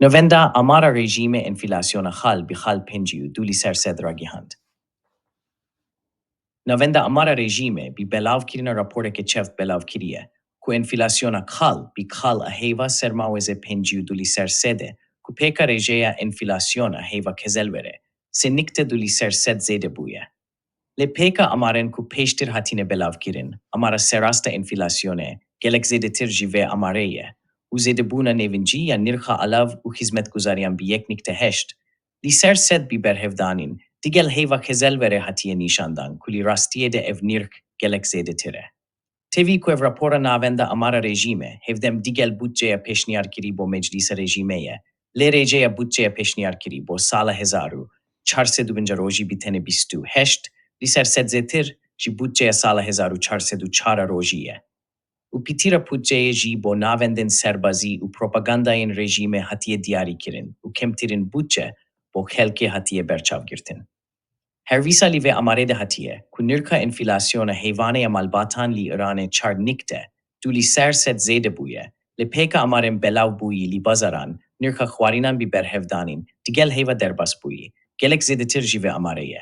Navenda amar rêjîmê enfilasiyona xal bi xal pênciyû dûlî ser sed ragihand. Navenda amar rêjîmê bi bellavkirina raporeke çeft bellavkiriye ku enfilasyona xal bi xal a hêva sermawêzê pênciyû dûlî ser sede ku pêka rêjeya enfilasyona hêva kezel vere, senikte dûlî ser sed zêde bûye. Lê pêka amarên ku pêştir hatîne bellavkirin, amara serasta enfilasyonê, gelek zêdetir jî vê amarê ye û zêdebûna nêvincî ya nirxa alav û xizmetguzariyan bi yek nîkte heşt, lî ser sed bi berhevdanîn, digel hêva kezel vere hatiyê nîşandan ku lî rastiyê de ev nirx gelek zêdetir e. Tevî ku ev rapora navenda amara rêjîmê, hevdem digel budceya pêşniyarkirî bo meclîsa rêjîmê ye, lê rêceya budceya pêşniyarkirî bo sala 1450 rojî bi tenê 28, lî ser sed zêtir ji budceya sala 1404 rojî ye. û pîtîra budceyê jî bo navendên serbazî û propagandayên rêjîmê hatiye diyarîkirin û kemtirîn budce bo xelkê hatiye berçavgirtin. Hervîsa lî vê amarê de hatiye ku nirxa enfilasyona heyvaneya malbatan lî Iranê çar nîkte, dûlî ser sed zêde bûye, lê pêka amarên bellow bûyî lî bazaran, nirxa xwarînan bi berhevdanîn, digel hêva derbas bûyî, gelek zêdetir jî vê amarê ye.